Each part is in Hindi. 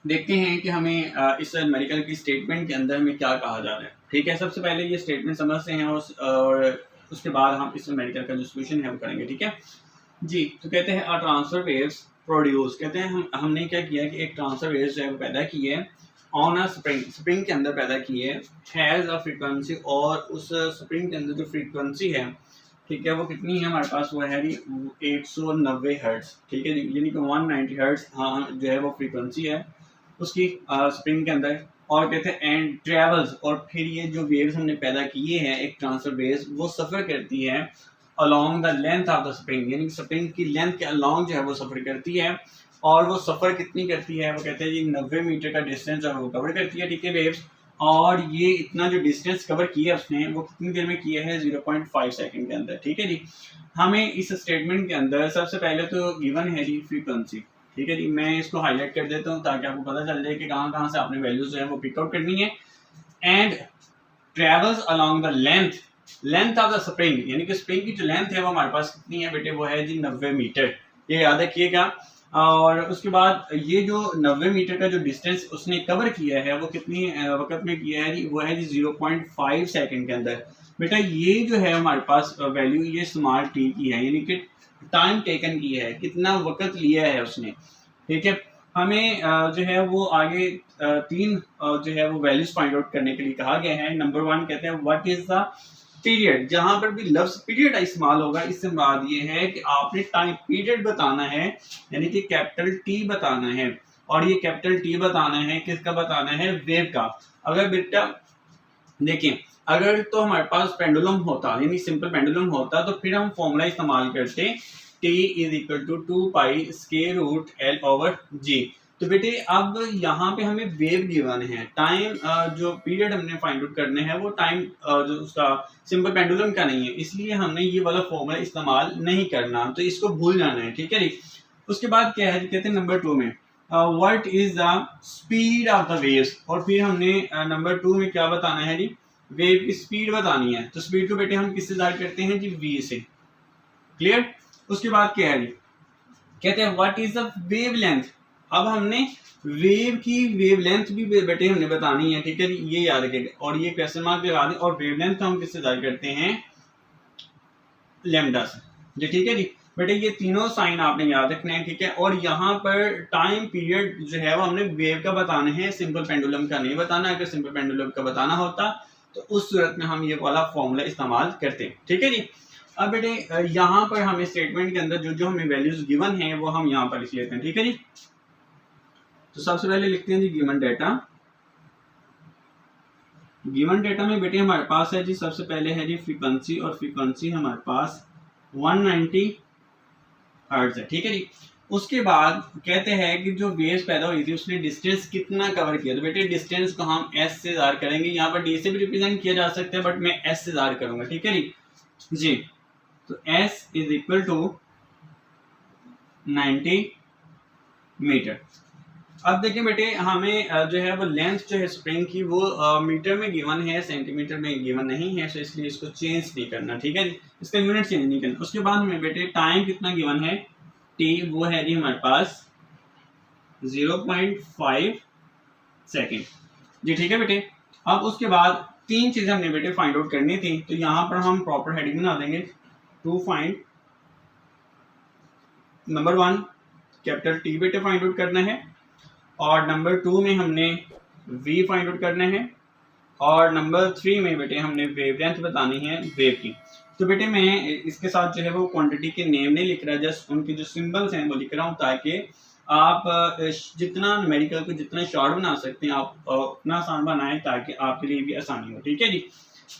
देखते हैं कि हमें इस न्यूमेरिकल की स्टेटमेंट के अंदर में क्या कहा जा रहा है। ठीक है, सबसे पहले ये स्टेटमेंट समझते हैं और उसके बाद हम इस न्यूमेरिकल का जो सोल्यूशन है वो करेंगे। ठीक है जी, तो कहते हैं ट्रांसफर वेव्स प्रोड्यूस, कहते हैं हमने क्या किया कि एक ट्रांसफर वेव्स जो है वो पैदा की है ऑन अ स्प्रिंग, स्प्रिंग के अंदर पैदा की है, हैज़ अ फ्रीक्वेंसी, और उस स्प्रिंग के अंदर जो फ्रीक्वेंसी है, ठीक है, वो कितनी है हमारे पास, वो है जी 190 हर्ट्ज। ठीक है जी, यानी कि 190 हर्ट्ज हाँ जो है वो फ्रीक्वेंसी है उसकी स्प्रिंग के अंदर। और कहते हैं एंड ट्रेवल्स, और फिर ये जो वेव्स हमने पैदा किए हैं एक ट्रांसफर वेव्स, वो सफ़र करती है along the length of the spring, यानी स्प्रिंग की लेंथ के अलोंग जो है वो सफ़र करती है। और वो सफ़र कितनी करती है, वो कहते हैं जी 90 मीटर का डिस्टेंस जो है वो कवर करती है। ठीक है वेव्स, और ये इतना जो डिस्टेंस कवर किया उसने वो कितनी देर में किया है, 0.5 सेकंड के अंदर। ठीक है जी, हमें इस स्टेटमेंट के अंदर सबसे पहले तो गिवन है जी फ्रीक्वेंसी। ठीक है जी, मैं इसको हाईलाइट कर देता हूँ ताकि आपको पता चल जाए कि कहाँ कहाँ से आपने वैल्यूज जो है वो पिक आउट करनी है। And travels along the length of the spring, यानी कि स्प्रिंग की जो लेंथ है वो हमारे पास कितनी है बेटे, वो है जी 90 मीटर, ये याद रखिएगा। और उसके बाद ये जो 90 मीटर का जो डिस्टेंस उसने कवर किया है वो कितनी वक्त में किया है जी, वो है जी 0.5 सेकंड के अंदर। बेटा ये जो है हमारे पास वैल्यू ये स्मॉल टी की है, यानी कि टाइम टेकन की है, कितना वक्त लिया है उसने। ठीक है, हमें जो है वो आगे तीन जो है वो वैल्यूज फाइंड आउट करने के लिए कहा गया है। नंबर 1 कहते हैं व्हाट इज द पीरियड, जहां पर भी लफ्ज पीरियड इस्तेमाल होगा इससे मुराद ये है कि आपने टाइम पीरियड बताना है, यानी कि कैपिटल टी बताना है। और ये कैपिटल टी बताना है किसका, बताना है वेव का। अगर बेटा देखिए, अगर तो हमारे पास पेंडुलम होता, यानी सिंपल पेंडुलम होता, तो फिर हम फॉर्मूला इस्तेमाल करते T is equal to 2 pi square root L over G। तो बेटे अब यहाँ पे हमें वेव गिवन है, टाइम जो पीरियड हमने फाइंड आउट करने हैं वो टाइम जो उसका सिंपल पेंडुलम का नहीं है, इसलिए हमने ये वाला फॉर्मूला इस्तेमाल नहीं करना, तो इसको भूल जाना है। ठीक है जी, उसके बाद क्या है, कहते हैं नंबर 2 में what is the speed of the waves, और फिर हमने नंबर 2 में क्या बताना है जी, वेव की स्पीड बतानी है। तो स्पीड को बेटे हम किससे ज़ाहिर करते हैं जी, v से। क्लियर, उसके बाद क्या है जी, कहते हैं what is the wave length. अब हमने वेव की वेव लेंथ भी बेटे हमने बतानी है। ठीक है जी, ये याद रखिएगा, और ये क्वेश्चन मार्क लगा दें। और वेव लेंथ हम किससे ज़ाहिर करते हैं, लैम्डा से जी। ठीक है जी, बेटे ये तीनों साइन आपने याद रखने हैं। ठीक है, और यहाँ पर टाइम पीरियड जो है वो हमने वेव का बताना है, सिंपल पेंडुलम का नहीं बताना। अगर सिंपल पेंडुलम का बताना होता तो उस सूरत में हम ये वाला फॉर्मूला इस्तेमाल करते हैं। ठीक है जी, अब बेटे यहाँ पर हमें स्टेटमेंट के अंदर जो जो हमें वैल्यूज गिवन है वो हम यहाँ पर लिख लेते हैं। ठीक है जी, तो सबसे पहले लिखते हैं जी गिवन डेटा। गिवन डेटा में बेटे हमारे पास है जी, सबसे पहले है जी फ्रीक्वेंसी, और फ्रीक्वेंसी हमारे पास 190 हर्ट्ज है। ठीक है जी, उसके बाद कहते हैं कि जो वेव्स पैदा हुई थी उसने डिस्टेंस कितना कवर किया। तो बेटे डिस्टेंस को हम एस से ज़ाहिर करेंगे, यहाँ पर डी से भी रिप्रेजेंट किया जा सकता है, बट मैं एस से ज़ाहिर करूंगा। ठीक है जी, तो S is equal to 90 metre. अब देखिए बेटे हमें जो है वो लेंथ जो है स्प्रिंग की वो मीटर में गिवन है, सेंटीमीटर में गिवन नहीं है, तो इसलिए इसको चेंज नहीं करना। ठीक है, इसका यूनिट चेंज नहीं करना। उसके बाद हमें बेटे टाइम कितना गिवन है, टी, वो है जी हमारे पास 0.5 सेकेंड जी। ठीक है बेटे, अब उसके बाद तीन चीजें हमने बेटे फाइंड आउट करनी थी, तो यहाँ पर हम प्रॉपर हेडिंग बना देंगे to find. Number 1 capital T बेटे फाइंड आउट करना है, और नंबर 2 में हमने v फाइंड आउट करना है, और नंबर 3 में बेटे हमने वेवलेंथ बतानी है वेव की। तो बेटे मैं इसके साथ जो है वो क्वांटिटी के नेम नहीं लिख रहा, जस्ट उनके जो सिंबल्स हैं वो लिख रहा हूँ, ताकि आप जितना न्यूमेरिकल को जितना शॉर्ट बना सकते हैं आप उतना आसान बनाएं, ताकि आपके लिए भी आसानी हो। ठीक है जी,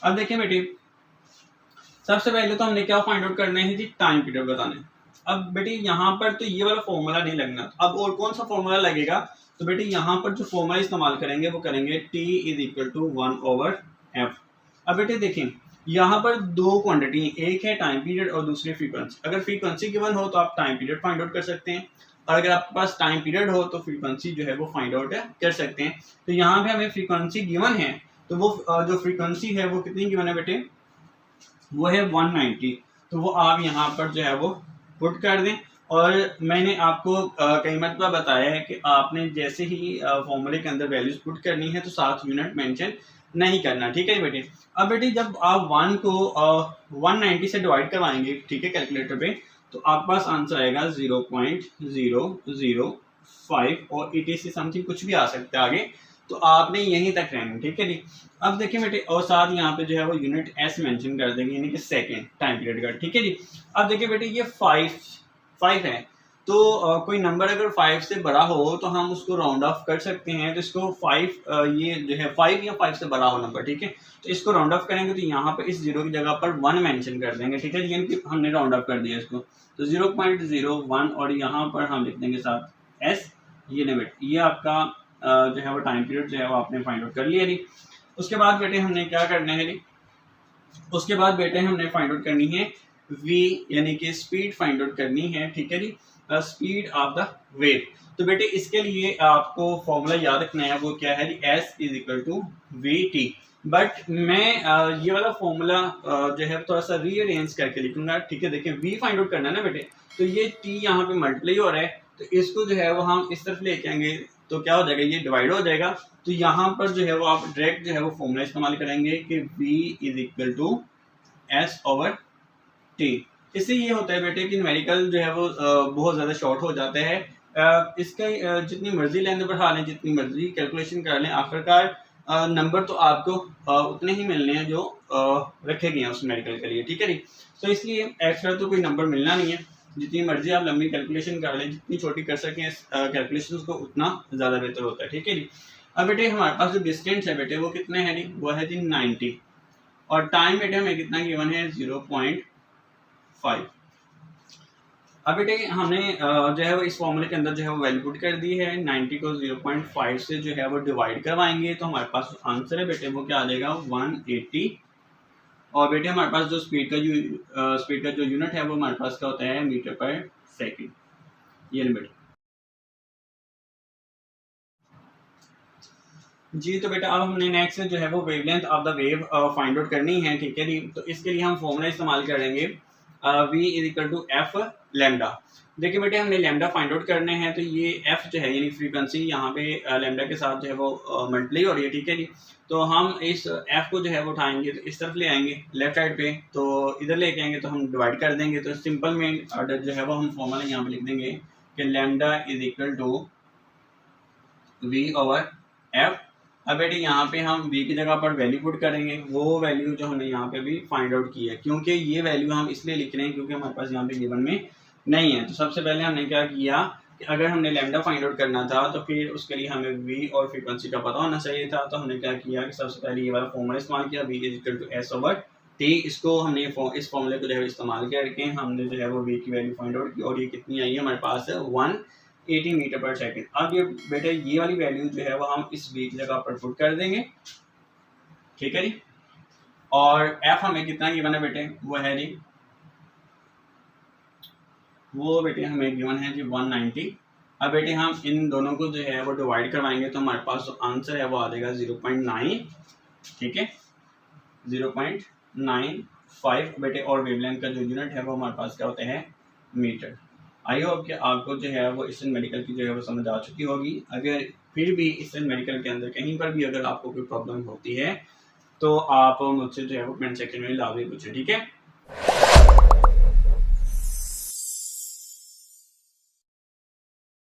अब देखें बेटे सबसे पहले तो हमने क्या फाइंड आउट करना है जी, टाइम पीरियड बताना है। अब बेटे यहाँ पर तो ये वाला फॉर्मूला नहीं लगना, अब और कौन सा फॉर्मूला लगेगा, तो बेटे यहाँ पर जो फॉर्मूला इस्तेमाल करेंगे वो करेंगे T is equal to 1/f। अब बेटे देखें यहाँ पर दो क्वांटिटी, एक है टाइम पीरियड और दूसरी फ्रीक्वेंसी। अगर फ्रीक्वेंसी गिवन हो तो आप टाइम पीरियड फाइंड आउट कर सकते हैं, और अगर आपके पास टाइम पीरियड हो तो फ्रीक्वेंसी जो है वो फाइंड आउट कर सकते हैं। तो यहाँ पे हमें फ्रीक्वेंसी गिवन है, तो वो जो फ्रीक्वेंसी है वो कितनी गिवन है बेटे, वो है 190। तो वो आप यहाँ पर जो है वो पुट कर दें, और मैंने आपको कई मरतबा बताया है कि आपने जैसे ही फॉर्मूले के अंदर वैल्यूज पुट करनी है तो 7 यूनिट मेंशन नहीं करना, ठीक है बेटे। अब बेटे जब आप 1 को 190 से डिवाइड करवाएंगे, ठीक है, कैलकुलेटर पे, तो आपके पास आंसर आएगा 0.005 और ETC समथिंग कुछ भी आ सकता है आगे, तो आपने यहीं तक रहना, ठीक है जी। अब देखिए बेटे, और साथ यहाँ पे जो है वो यूनिट एस मेंशन कर देंगे, यानी कि सेकेंड टाइम पीरियड का, ठीक है जी। अब देखिए बेटे, ये 5 है, तो कोई नंबर अगर 5 से बड़ा हो तो हम उसको राउंड ऑफ कर सकते हैं। तो इसको 5 ये जो है 5 या 5 से बड़ा हो नंबर, ठीक है, तो इसको राउंड ऑफ करेंगे तो यहाँ पर इस जीरो की जगह पर 1 मेंशन कर देंगे, ठीक है, यानी कि हमने राउंड ऑफ कर दिया इसको, तो 0.01 और यहाँ पर हम लिख देंगे साथ एस, ये लिमिट, ये आपका जो है वो टाइम पीरियड जो है वो आपने फाइंड आउट कर लिया जी। उसके बाद बेटे हमने क्या करना है जी, उसके बाद बेटे हमने फाइंड आउट करनी है v, यानी कि स्पीड फाइंड आउट करनी है, ठीक है जी, स्पीड ऑफ द वेव। तो बेटे इसके लिए आपको फॉर्मूला याद रखना है, वो क्या है जी, s is equal to V T. But मैं ये वाला फॉर्मूला जो है थोड़ा सा रीअरेंज करके लिखूंगा, ठीक है। देखिए v फाइंड आउट करना है ना बेटे, तो ये t यहाँ पे मल्टीप्लाई हो रहा है, तो इसको जो है वो हम इस तरफ लेके आएंगे तो क्या हो जाएगा, ये डिवाइड हो जाएगा। तो यहाँ पर जो है वो आप डायरेक्ट जो है वो फॉर्मूला इस्तेमाल करेंगे कि v is equal to s over t। इससे ये होता है बेटे कि न्यूमेरिकल जो है वो बहुत ज़्यादा शॉर्ट हो जाता है। इसका जितनी मर्जी लेंथ बढ़ा लें, जितनी मर्जी कैलकुलेशन कर लें, आखिरकार नंबर तो आपको उतने ही मिलने हैं जो रखे गए हैं उस न्यूमेरिकल के लिए, ठीक है जी। तो इसलिए एक्स्ट्रा तो कोई नंबर मिलना नहीं है, जितनी मर्जी आप लंबी कैलकुलेशन कर लें, जितनी छोटी कर सकें कैलकुलेशन को, उतना ज़्यादा बेहतर होता है, ठीक है जी। अब बेटे हमारे पास जो डिस्टेंस है बेटे वो कितने हैं जी, वो है जी 90, और टाइम बेटे हमें कितना गिवन है 0.5। अब बेटे हमने जो है वो इस फॉर्मूले के अंदर जो है वो वैल्यू पुट कर दी है, 90 को 0.5 से जो है वो डिवाइड करवाएंगे तो हमारे पास आंसर है बेटे वो क्या आ जाएगा 180। और बेटे हमारे पास जो स्पीड का जो यूनिट है वो हमारे पास क्या होता है, मीटर पर सेकेंड, ये बेटे जी। तो बेटा अब हमने नेक्स्ट जो है वो wavelength of the wave find out करनी है, ठीक है जी। तो इसके लिए हम फॉर्मूला इस्तेमाल करेंगे v is equal to F lambda. देखिए बेटे हमने लैम्डा फाइंड आउट करने हैं, तो ये f जो है यानी फ्रीक्वेंसी यहाँ पे लैम्डा के साथ जो है वो मल्टीप्लाई हो रही है, ठीक है जी। तो हम इस f को जो है वो उठाएंगे तो इस तरफ ले आएंगे लेफ्ट साइड पे, तो इधर लेके आएंगे तो हम डिवाइड कर देंगे। तो सिंपल में जो है वो हम फॉर्मूला यहाँ पे लिख देंगे कि lambda is equal to v over f। अब बेटे यहाँ पे हम v की जगह पर वैल्यू पुट करेंगे, वो वैल्यू जो हमने यहाँ पे भी फाइंड आउट की है, क्योंकि ये वैल्यू हम इसलिए लिख रहे हैं क्योंकि हमारे पास यहाँ पे गिवन में नहीं है। तो सबसे पहले हमने क्या किया कि अगर हमने लैम्डा फाइंड आउट करना था तो फिर उसके लिए हमें v और फ्रीक्वेंसी का पता होना चाहिए था। तो हमने क्या किया कि सबसे पहले ये वाला फॉर्मूला इस्तेमाल किया, v is equal to s over t। इसको हमने इस फॉर्मूले को जो है इस्तेमाल करके हमने जो है वो v की वैल्यू फाइंड आउट की, और ये कितनी आई है हमारे पास 180 मीटर पर सेकंड। अब ये बेटे ये वाली वैल्यू जो है वो हम इस v की जगह पर पुट कर देंगे, ठीक है जी। और f हमें कितना गिवन है बेटे, वो है जी, वो बेटे हमें गिवन है जी 190। अब बेटे हम इन दोनों को जो है वो डिवाइड करवाएंगे तो हमारे पास जो आंसर है वो आ जाएगा 0.9, ठीक है, 0.95 बेटे। और वेवलेंथ का जो यूनिट है वो हमारे पास क्या होता है, मीटर। आई होप कि आपको जो है वो ईस्टर्न मेडिकल की जो है वो समझ आ चुकी होगी। अगर फिर भी ईस्टर्न मेडिकल के अंदर कहीं पर भी अगर आपको कोई प्रॉब्लम होती है तो आप मुझसे जो है वो कमेंट सेक्शन में लाजमी पूछें, ठीक है।